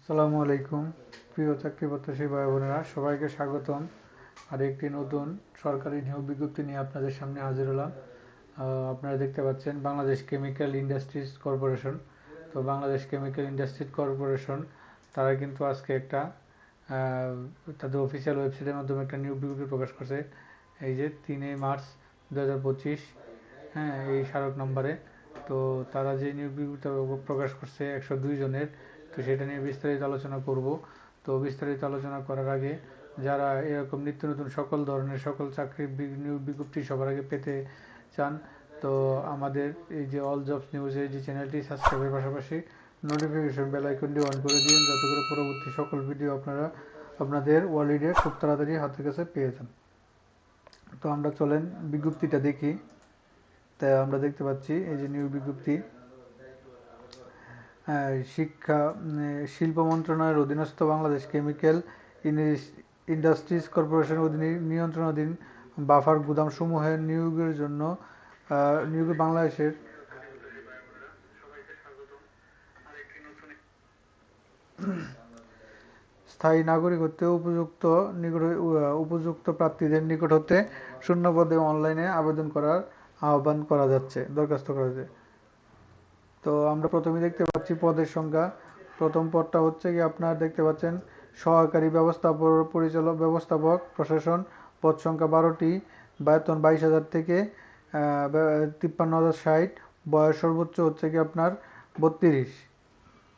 আসসালামু আলাইকুম প্রিয় চাকরি প্রত্যাশী ভাই বোনেরা, সবাইকে স্বাগতম। আর একটি নতুন সরকারি নিয়োগ বিজ্ঞপ্তি নিয়ে আপনাদের সামনে হাজির হলাম। আপনারা দেখতে পাচ্ছেন বাংলাদেশ কেমিক্যাল ইন্ডাস্ট্রিজ কর্পোরেশন। তো বাংলাদেশ কেমিক্যাল ইন্ডাস্ট্রিজ কর্পোরেশন তারা কিন্তু আজকে একটা তাদের অফিসিয়াল ওয়েবসাইটের মাধ্যমে একটা নিয়োগ বিজ্ঞপ্তি প্রকাশ করছে। এই যে 3 মার্চ 2025, হ্যাঁ, এই স্মারক নম্বরে। তো তারা যে নিয়োগ বিজ্ঞপ্তি প্রকাশ করছে 102 জনের, তো সেটা নিয়ে বিস্তারিত আলোচনা করব। তো বিস্তারিত আলোচনা করার আগে যারা এরকম নিত্য নতুন সকল ধরনের সকল চাকরির নিয়োগ বিজ্ঞপ্তি সবার আগে পেতে চান, তো আমাদের এই যে অল জবস নিউজের যে চ্যানেলটি সাবস্ক্রাইবের পাশাপাশি নোটিফিকেশন বেল আইকনটি অন করে দিন, যাতে করে পরবর্তী সকল ভিডিও আপনারা আপনাদের ওয়ালেটে খুব তাড়াতাড়ি হাতের কাছে পেয়ে যান। তো আমরা চলেন বিজ্ঞপ্তিটা দেখি। তাই আমরা দেখতে পাচ্ছি এই যে নিয়োগ বিজ্ঞপ্তি, শিক্ষা শিল্প মন্ত্রণালয়ের অধীনস্থ বাংলাদেশ কেমিক্যাল ইন্ডাস্ট্রিজ কর্পোরেশনের নিয়ন্ত্রণাধীন বাফার গুদামসমূহের নিয়োগের জন্য বাংলাদেশের স্থায়ী নাগরিক হতে উপযুক্ত প্রার্থীদের নিকট হতে শূন্য পদে অনলাইনে আবেদন করার আহ্বান করা যাচ্ছে, দরখাস্ত করা যায়। তো আমরা প্রথমে দেখতে পাচ্ছি পদের সংখ্যা। প্রথম পদটা হচ্ছে কি আপনারা দেখতে পাচ্ছেন সহকারী ব্যবস্থাপক প্রশাসন, পদ সংখ্যা 12টি, বেতন 22,000 থেকে 53,060, বয়স সর্বোচ্চ হচ্ছে কি আপনার 32,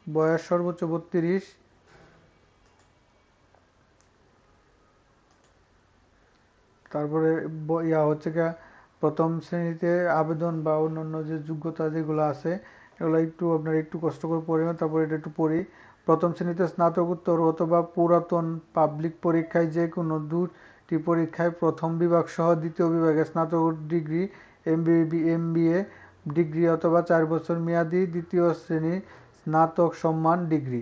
বয়স সর্বোচ্চ 32। তারপরে হচ্ছে কি প্রথম শ্রেণীতে আবেদন বা অন্যান্য যে যোগ্যতা যেগুলো আছে এগুলো একটু কষ্ট করে পড়বেন। তারপরে এটা একটু পড়ি। প্রথম শ্রেণীতে স্নাতকোত্তর অথবা পুরাতন পাবলিক পরীক্ষায় যে কোনো দুটি পরীক্ষায় প্রথম বিভাগ সহ দ্বিতীয় বিভাগে স্নাতক ডিগ্রি, MBA ডিগ্রি অথবা 4 বছর মেয়াদি দ্বিতীয় শ্রেণী স্নাতক সম্মান ডিগ্রি।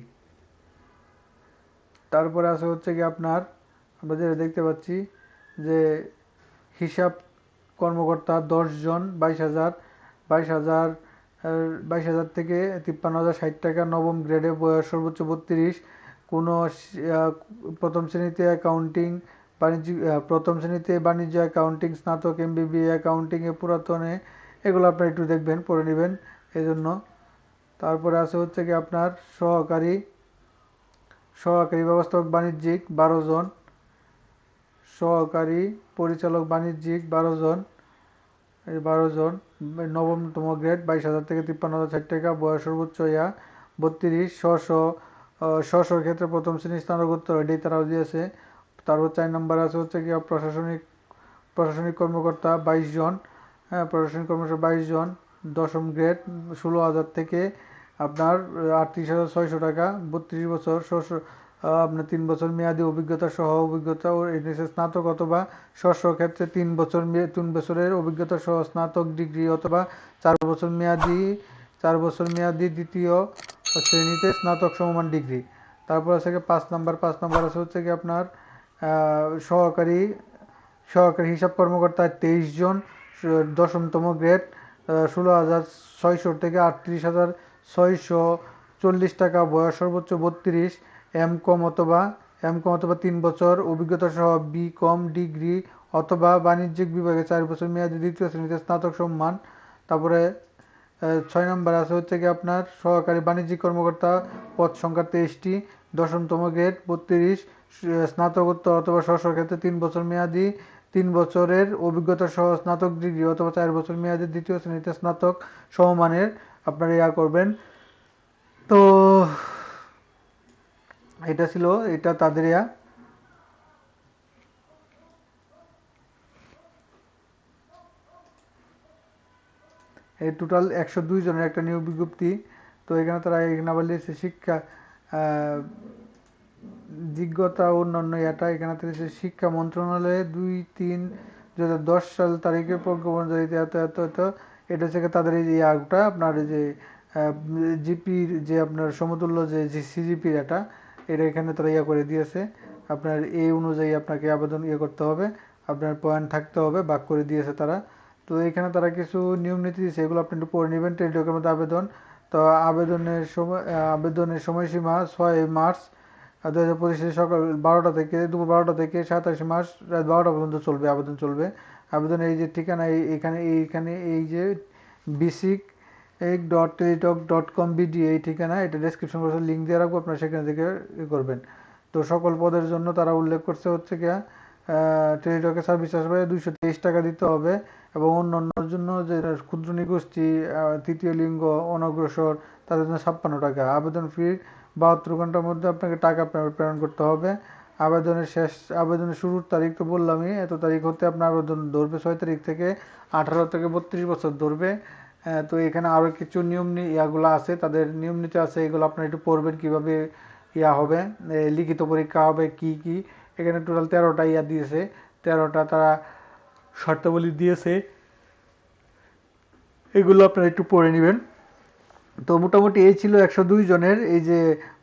তারপরে আছে হচ্ছে কি আপনার আমরা যেটা দেখতে পাচ্ছি যে হিসাব কর্মকর্তা 10 জন, 22,000 থেকে 53,060 টাকা, নবম গ্রেডে, বয়স সর্বোচ্চ 32। কোনো প্রথম শ্রেণীতে বাণিজ্য অ্যাকাউন্টিং স্নাতক, MBA অ্যাকাউন্টিংয়ে পুরাতনে, এগুলো আপনারা একটু দেখবেন, পড়ে নেবেন এই জন্য। তারপরে আছে হচ্ছে কি আপনার সহকারী ব্যবস্থাপক বাণিজ্যিক 12 জন, সহকারী পরিচালক বাণিজ্যিক 12 জন, এই 12 জন, নবমতম গ্রেড, 22,000 থেকে 53,060 টাকা, বয়স সর্বোচ্চ 32। স্ব ক্ষেত্রে প্রথম শ্রেণী স্নাতকোত্তর, এটাই তারাও দিয়েছে। তারপর 4 নম্বর আছে হচ্ছে কি প্রশাসনিক কর্মকর্তা 22 জন, হ্যাঁ, প্রশাসনিক কর্মকর্তা 22 জন, দশম গ্রেড, 16,000 থেকে আপনার 38,600 টাকা, 32 বছর, আপনার 3 বছর মেয়াদি অভিজ্ঞতা সহ ও এনএসএস স্নাতক অথবা স্ব ক্ষেত্রে 3 বছরের অভিজ্ঞতা সহ স্নাতক ডিগ্রি অথবা 4 বছর মেয়াদি দ্বিতীয় শ্রেণীতে স্নাতক সমমান ডিগ্রি। তারপর আছে 5 নাম্বার আছে হচ্ছে কি আপনার সহকারী হিসাব কর্মকর্তা 23 জন, দশমতম গ্রেড, 16,600 থেকে 38,640 টাকা, বয়স সর্বোচ্চ 32, এমকম অথবা 3 বছর অভিজ্ঞতা সহ বিকম ডিগ্রি অথবা বাণিজ্যিক বিভাগে 4 বছর মেয়াদি দ্বিতীয় শ্রেণীতে স্নাতক সম্মান। তারপরে 6 নম্বর আছে হচ্ছে কি আপনার সহকারী বাণিজ্যিক কর্মকর্তা, পদ সংখ্যা 23টি, দশমতম গ্রেড, 32, স্নাতকোত্তর অথবা স্ব ক্ষেত্রে 3 বছর মেয়াদি 3 বছরের অভিজ্ঞতা সহ স্নাতক ডিগ্রি অথবা 4 বছর মেয়াদি দ্বিতীয় শ্রেণীতে স্নাতক সমমানের আপনারা করবেন। তো এটা ছিল তাদের এই টোটাল 102 জনের একটা নিয়োগ বিজ্ঞপ্তি। তো এখানে আবার দিয়েছে শিক্ষা যোগ্যতা অন্যান্য এখানে দিয়েছে শিক্ষা মন্ত্রণালয়ে 2-3-2010 সাল তারিখে প্রজ্ঞাপন জারিতে এত এত এত। এটা হচ্ছে তাদের এই যে আপনার যে জিপির যে আপনার সমতুল্য যে সিজিপির এটা এখানে তারা করে দিয়েছে। আপনার এই অনুযায়ী আপনাকে আবেদন করতে হবে, আপনার পয়েন্ট থাকতে হবে, ভাগ করে দিয়েছে তারা। তো এখানে তারা কিছু নিয়ম নীতি দিয়েছে, এগুলো আপনি একটু পড়ে নেবেন। টেলিটকের মধ্যে আবেদন, তো আবেদনের সময়সীমা 6 মার্চ 2025 সকাল 12টা থেকে দুপুর 12টা থেকে 27 মার্চ রাত 12টা পর্যন্ত চলবে, আবেদন চলবে। আবেদনের এই যে ঠিকানা এইখানে এই যে basic.teletalk.com.bd এই ঠিকানা, এটা ডেসক্রিপশন বক্সে লিঙ্ক দিয়ে রাখবো, আপনারা সেখান থেকে করবেন। তো সকল পদের জন্য তারা উল্লেখ করছে হচ্ছে কি টেলিটকের সার্ভিস আসবে 223 টাকা দিতে হবে, এবং অন্যান্যর জন্য যে ক্ষুদ্র নিগোষ্ঠী, তৃতীয় লিঙ্গ, অনগ্রসর তাদের জন্য 56 টাকা। আবেদন ফি 72 ঘন্টার মধ্যে আপনাকে টাকা প্রেরণ করতে হবে। আবেদনের শুরুর তারিখ তো বললামই, এত তারিখ হতে আপনার আবেদন ধরবে 6 তারিখ থেকে 18 থেকে 32 বছর ধরবে। তো এখানে আরও কিছু ইয়াগুলো আছে, তাদের নিয়ম নীতি আছে, এগুলো আপনারা একটু পড়বেন কীভাবে হবে, লিখিত পরীক্ষা হবে কি কি। এখানে টোটাল 13টা দিয়েছে, 13টা তারা শর্তাবলী দিয়েছে, এগুলো আপনারা একটু পড়ে নেবেন। তো মোটামুটি এই ছিল 102 জনের এই যে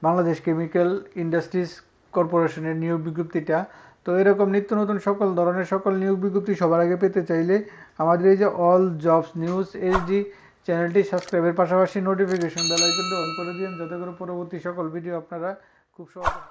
বাংলাদেশ কেমিক্যাল ইন্ডাস্ট্রিজ কর্পোরেশনের নিয়োগ বিজ্ঞপ্তিটা। তো এরকম নিত্য নতুন সকল ধরনের সকল নিয়োগ বিজ্ঞপ্তি সবার আগে পেতে চাইলে আমাদের এই যে অল জবস নিউজ এইচডি চ্যানেলটি সাবস্ক্রাইবের পাশাপাশি নোটিফিকেশন বেল আইকনটি অন করে দিন, যাতে করে পরবর্তী সকল ভিডিও আপনারা খুব সহজে